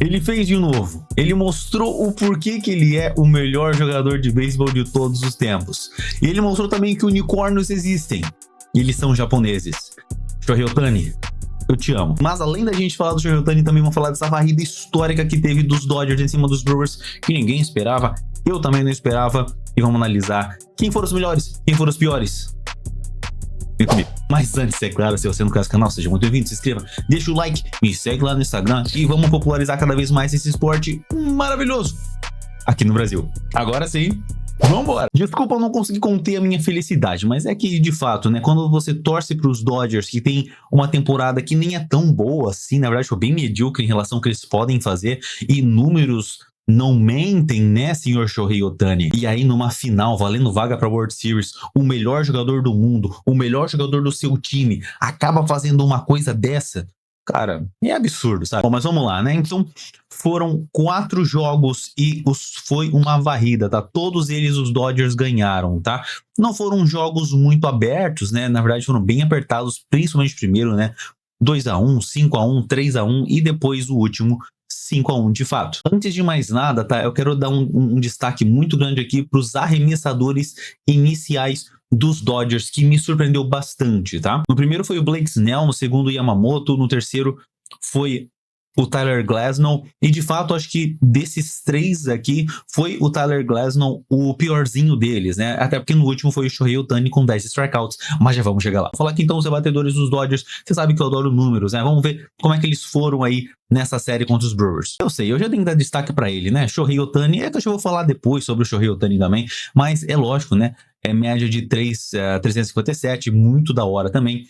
Ele fez de novo. Ele mostrou o porquê que ele é o melhor jogador de beisebol de todos os tempos. E ele mostrou também que unicórnios existem. E eles são japoneses. Shohei Ohtani, eu te amo. Mas além da gente falar do Shohei Ohtani, também vamos falar dessa varrida histórica que teve dos Dodgers em cima dos Brewers, que ninguém esperava. Eu também não esperava. E vamos analisar quem foram os melhores, quem foram os piores. Vem comigo. Mas antes, é claro, se você não conhece o canal, seja muito bem-vindo, se inscreva, deixa o like, me segue lá no Instagram e vamos popularizar cada vez mais esse esporte maravilhoso aqui no Brasil. Agora sim, vambora! Desculpa eu não conseguir conter a minha felicidade, mas é que, de fato, né, quando você torce para os Dodgers, que tem uma temporada que nem é tão boa assim, na verdade foi bem medíocre em relação ao que eles podem fazer, e números não mentem, né, senhor Shohei Ohtani? E aí, numa final, valendo vaga para World Series, o melhor jogador do mundo, o melhor jogador do seu time, acaba fazendo uma coisa dessa? Cara, é absurdo, sabe? Bom, mas vamos lá, né? Então, foram 4 jogos e foi uma varrida, tá? Todos eles os Dodgers ganharam, tá? Não foram jogos muito abertos, né? Na verdade, foram bem apertados, principalmente primeiro, né? 2-1, 5-1, 3-1 e depois o último 5-1 de fato. Antes de mais nada, tá? Eu quero dar um destaque muito grande aqui para os arremessadores iniciais dos Dodgers, que me surpreendeu bastante, tá? No primeiro foi o Blake Snell, no segundo o Yamamoto, no terceiro foi o Tyler Glasnow, e de fato acho que desses 3 aqui foi o Tyler Glasnow o piorzinho deles, né? Até porque no último foi o Shohei Ohtani com 10 strikeouts, mas já vamos chegar lá. Vou falar aqui então os rebatedores dos Dodgers, você sabe que eu adoro números, né? Vamos ver como é que eles foram aí nessa série contra os Brewers. Eu sei, eu já tenho que dar destaque pra ele, né? Shohei Ohtani, é que eu já vou falar depois sobre o Shohei Ohtani também, mas é lógico, né? É média de 357, muito da hora também.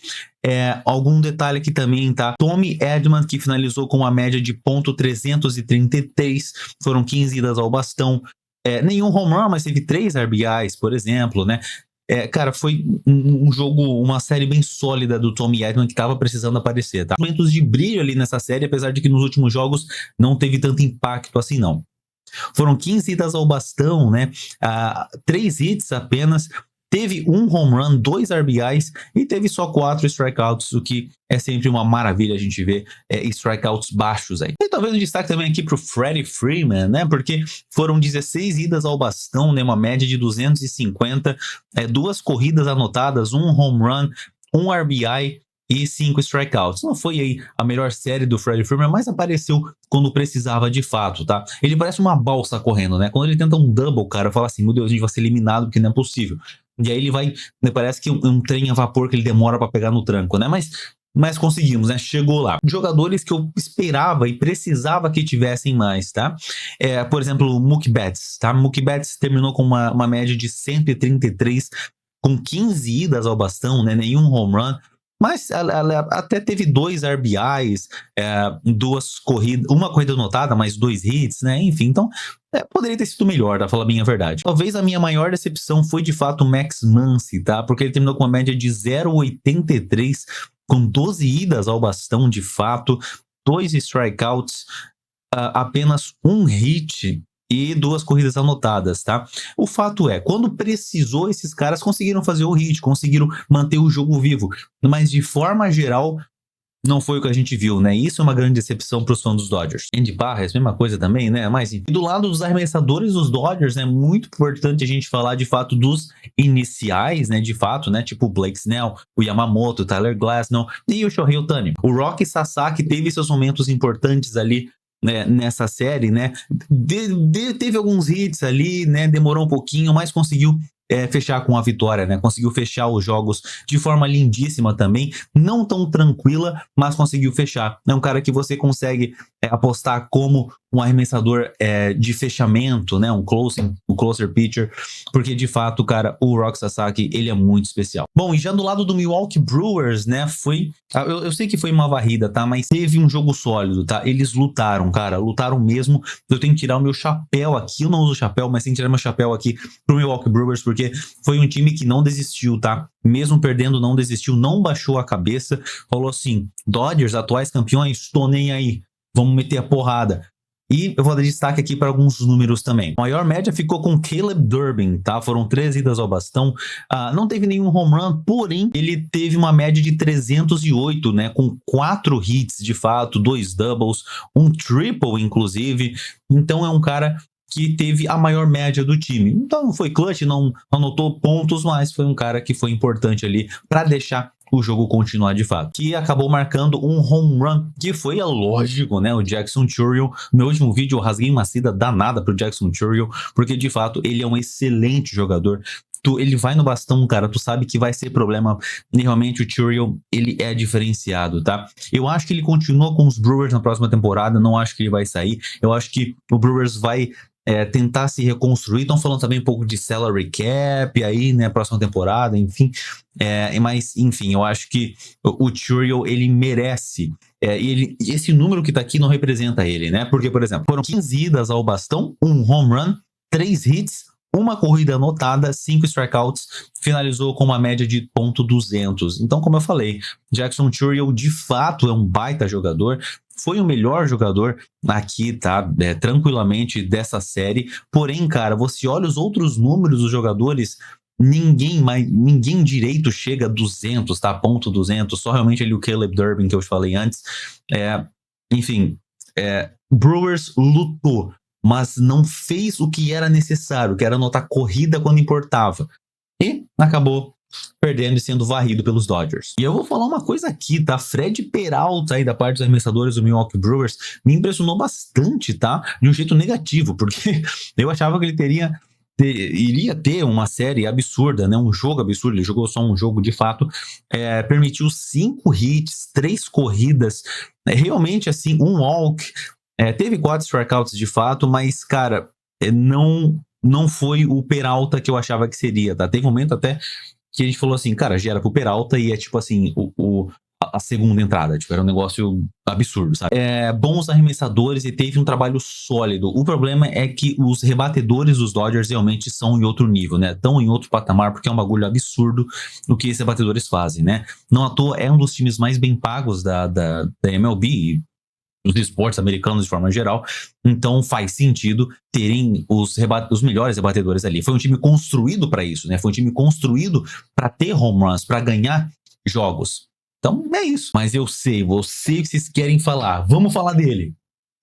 Algum detalhe aqui também, tá? Tommy Edman, que finalizou com uma média de .333, foram 15 idas ao bastão. Nenhum home run, mas teve 3 RBIs, por exemplo, né? Cara, foi um jogo, uma série bem sólida do Tommy Edman, que tava precisando aparecer, tá? Momentos de brilho ali nessa série, apesar de que nos últimos jogos não teve tanto impacto assim, não. Foram 15 idas ao bastão, né? 3 hits apenas. Teve um home run, 2 RBIs e teve só 4 strikeouts, o que é sempre uma maravilha a gente ver strikeouts baixos aí. E talvez um destaque também aqui pro Freddie Freeman, né? Porque foram 16 idas ao bastão, né? Uma média de 250, 2 corridas anotadas, um home run, um RBI e 5 strikeouts. Não foi aí a melhor série do Freddie Freeman, mas apareceu quando precisava de fato, tá? Ele parece uma balsa correndo, né? Quando ele tenta um double, cara, fala assim, meu Deus, a gente vai ser eliminado porque não é possível. E aí ele vai, né, parece que um trem a vapor que ele demora para pegar no tranco, né? Mas conseguimos, né? Chegou lá. Jogadores que eu esperava e precisava que tivessem mais, tá? Por exemplo, o Mookie Betts, tá? Mookie Betts terminou com uma média de 133, com 15 idas ao bastão, né? Nenhum home run. Mas ela até teve 2 RBIs, 2 corridas, uma corrida anotada, mais 2 hits, né? Enfim, então poderia ter sido melhor, tá? Falar a minha verdade. Talvez a minha maior decepção foi de fato o Max Muncy, tá? Porque ele terminou com uma média de 0,83, com 12 idas ao bastão de fato, 2 strikeouts, apenas um hit e 2 corridas anotadas, tá? O fato é, quando precisou, esses caras conseguiram fazer o hit, conseguiram manter o jogo vivo, mas de forma geral, não foi o que a gente viu, né? Isso é uma grande decepção para os fãs dos Dodgers. Andy Barres, mesma coisa também, né? Mas e do lado dos arremessadores dos Dodgers, é muito importante a gente falar de fato dos iniciais, né? De fato, né? Tipo o Blake Snell, o Yamamoto, o Tyler Glasnow e o Shohei Ohtani. O Roki Sasaki teve seus momentos importantes ali, né, nessa série, né? Teve alguns hits ali, né? Demorou um pouquinho, mas conseguiu fechar com a vitória, né? Conseguiu fechar os jogos de forma lindíssima também, não tão tranquila, mas conseguiu fechar. É um cara que você consegue apostar como um arremessador de fechamento, né? Um closer pitcher, porque de fato, cara, o Roki Sasaki, ele é muito especial. Bom, e já do lado do Milwaukee Brewers, né? Eu sei que foi uma varrida, tá? Mas teve um jogo sólido, tá? Eles lutaram, cara, lutaram mesmo. Eu tenho que tirar o meu chapéu aqui, eu não uso chapéu, mas tenho que tirar meu chapéu aqui pro Milwaukee Brewers, porque foi um time que não desistiu, tá? Mesmo perdendo, não desistiu, não baixou a cabeça, falou assim, Dodgers, atuais campeões, tô nem aí, vamos meter a porrada. E eu vou dar destaque aqui para alguns números também. A maior média ficou com Caleb Durbin, tá? Foram 3 idas ao bastão. Não teve nenhum home run, porém, ele teve uma média de 308, né? Com 4 hits, de fato, 2 doubles, um triple, inclusive. Então, é um cara que teve a maior média do time. Então, não foi clutch, não anotou pontos, mas foi um cara que foi importante ali para deixar o jogo continuar de fato. Que acabou marcando um home run, que foi, lógico, né? O Jackson Chourio. No meu último vídeo eu rasguei uma cida danada pro Jackson Chourio, porque de fato ele é um excelente jogador. Ele vai no bastão, cara, tu sabe que vai ser problema. E realmente o Chourio, ele é diferenciado, tá? Eu acho que ele continua com os Brewers na próxima temporada, não acho que ele vai sair. Eu acho que o Brewers vai tentar se reconstruir. Estão falando também um pouco de salary cap aí, né, próxima temporada, enfim. Mas, enfim, eu acho que o Chourio, ele merece. Esse número que tá aqui não representa ele, né? Porque, por exemplo, foram 15 idas ao bastão, um home run, 3 hits, uma corrida anotada, 5 strikeouts, finalizou com uma média de .200. Então, como eu falei, Jackson Chourio de fato é um baita jogador, foi o melhor jogador aqui, tá? Tranquilamente dessa série. Porém, cara, você olha os outros números dos jogadores, ninguém direito chega a 200, tá? .200, só realmente ali o Caleb Durbin que eu falei antes. Enfim, Brewers lutou, mas não fez o que era necessário, que era anotar corrida quando importava. E acabou perdendo e sendo varrido pelos Dodgers. E eu vou falar uma coisa aqui, tá? Fred Peralta aí da parte dos arremessadores do Milwaukee Brewers me impressionou bastante, tá? De um jeito negativo, porque eu achava que ele iria ter uma série absurda, né? Um jogo absurdo. Ele jogou só um jogo de fato. Permitiu 5 hits, 3 corridas. Realmente, assim, um walk. Teve 4 strikeouts de fato, mas, cara, não foi o Peralta que eu achava que seria, tá? Teve um momento até que a gente falou assim, cara, já era pro Peralta e é tipo assim, a segunda entrada, tipo, era um negócio absurdo, sabe? Bons arremessadores e teve um trabalho sólido. O problema é que os rebatedores dos Dodgers realmente são em outro nível, né? Estão em outro patamar, porque é um bagulho absurdo o que esses rebatedores fazem, né? Não à toa, é um dos times mais bem pagos da MLB, dos esportes americanos de forma geral, então faz sentido terem os melhores rebatedores ali. Foi um time construído para isso, né? Foi um time construído para ter home runs, para ganhar jogos. Então é isso. Mas eu sei que vocês querem falar. Vamos falar dele.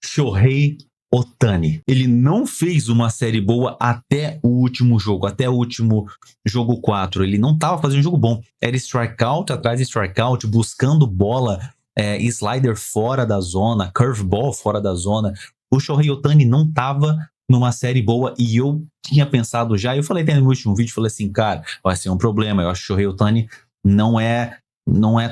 Shohei Ohtani. Ele não fez uma série boa até o último jogo, até o último jogo 4. Ele não estava fazendo um jogo bom. Era strikeout atrás de strikeout, buscando bola, slider fora da zona, curveball fora da zona. O Shohei Ohtani não estava numa série boa e eu tinha pensado já, eu falei até no último vídeo, falei assim, cara, vai ser um problema, eu acho que o Shohei Ohtani não é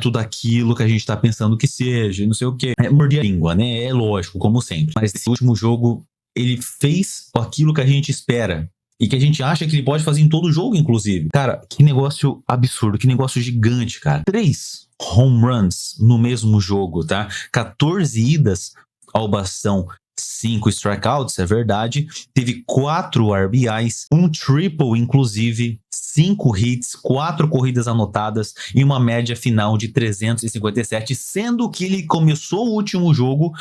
tudo aquilo que a gente tá pensando que seja, não sei o que. Morder a língua, né? É lógico, como sempre. Mas esse último jogo, ele fez aquilo que a gente espera. E que a gente acha que ele pode fazer em todo jogo, inclusive. Cara, que negócio absurdo, que negócio gigante, cara. 3 home runs no mesmo jogo, tá? 14 idas ao bastão, 5 strikeouts, é verdade. Teve 4 RBIs, um triple, inclusive, 5 hits, 4 corridas anotadas e uma média final de 357, sendo que ele começou o último jogo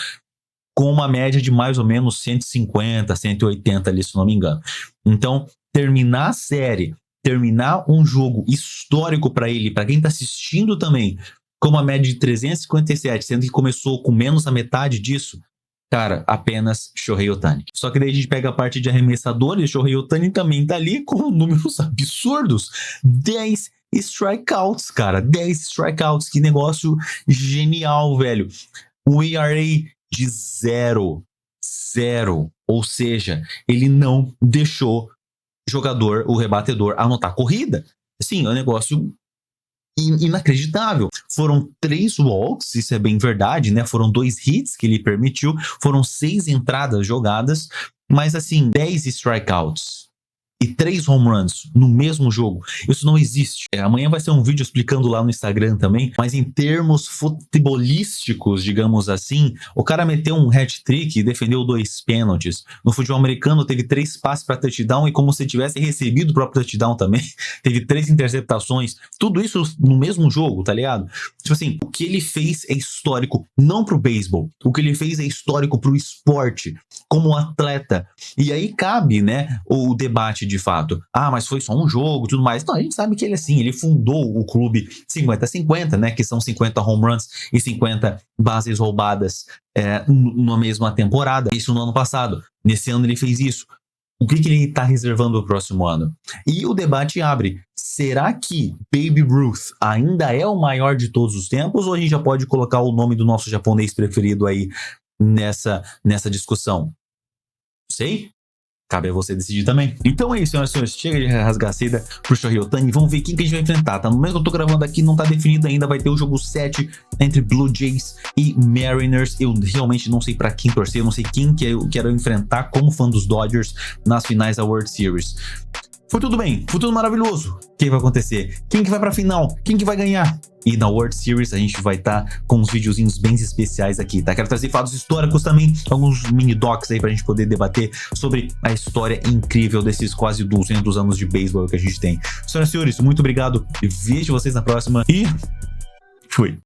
com uma média de mais ou menos 150, 180 ali, se não me engano. Então, terminar a série, terminar um jogo histórico para ele, para quem tá assistindo também, com uma média de 357, sendo que começou com menos da metade disso, cara, apenas Shohei Ohtani. Só que daí a gente pega a parte de arremessadores, Shohei Ohtani também tá ali com números absurdos. 10 strikeouts, cara. 10 strikeouts. Que negócio genial, velho. O ERA de 0. Ou seja, ele não deixou o rebatedor, anotar corrida. Sim, é um negócio inacreditável. Foram 3 walks, isso é bem verdade, né? Foram 2 hits que ele permitiu, foram 6 entradas jogadas, mas assim, 10 strikeouts. e 3 home runs no mesmo jogo. Isso não existe. Amanhã vai ser um vídeo explicando lá no Instagram também, mas em termos futebolísticos, digamos assim, o cara meteu um hat-trick e defendeu 2 pênaltis. No futebol americano teve 3 passes para touchdown e como se tivesse recebido o próprio touchdown também, teve 3 interceptações. Tudo isso no mesmo jogo, tá ligado? Tipo assim, o que ele fez é histórico, não pro beisebol. O que ele fez é histórico pro esporte, como atleta. E aí cabe, né, o debate de fato. Ah, mas foi só um jogo e tudo mais. Não, a gente sabe que ele, assim, ele fundou o clube 50-50, né, que são 50 home runs e 50 bases roubadas na mesma temporada. Isso no ano passado. Nesse ano ele fez isso. O que ele está reservando para o próximo ano? E o debate abre. Será que Babe Ruth ainda é o maior de todos os tempos? Ou a gente já pode colocar o nome do nosso japonês preferido aí nessa discussão? Sei? Cabe a você decidir também. Então é isso, senhoras e senhores. Chega de rasgar a seda pro Shohei Ohtani. Vamos ver quem que a gente vai enfrentar, tá? No momento que eu tô gravando aqui, não tá definido ainda. Vai ter o jogo 7 entre Blue Jays e Mariners. Eu realmente não sei pra quem torcer. Eu não sei quem que eu quero enfrentar como fã dos Dodgers nas finais da World Series. Foi tudo bem, foi tudo maravilhoso. O que vai acontecer? Quem que vai pra final? Quem que vai ganhar? E na World Series a gente vai estar com uns videozinhos bem especiais aqui, tá? Quero trazer fatos históricos também, alguns mini docs aí pra gente poder debater sobre a história incrível desses quase 200 anos de beisebol que a gente tem. Senhoras e senhores, muito obrigado. Vejo vocês na próxima e fui.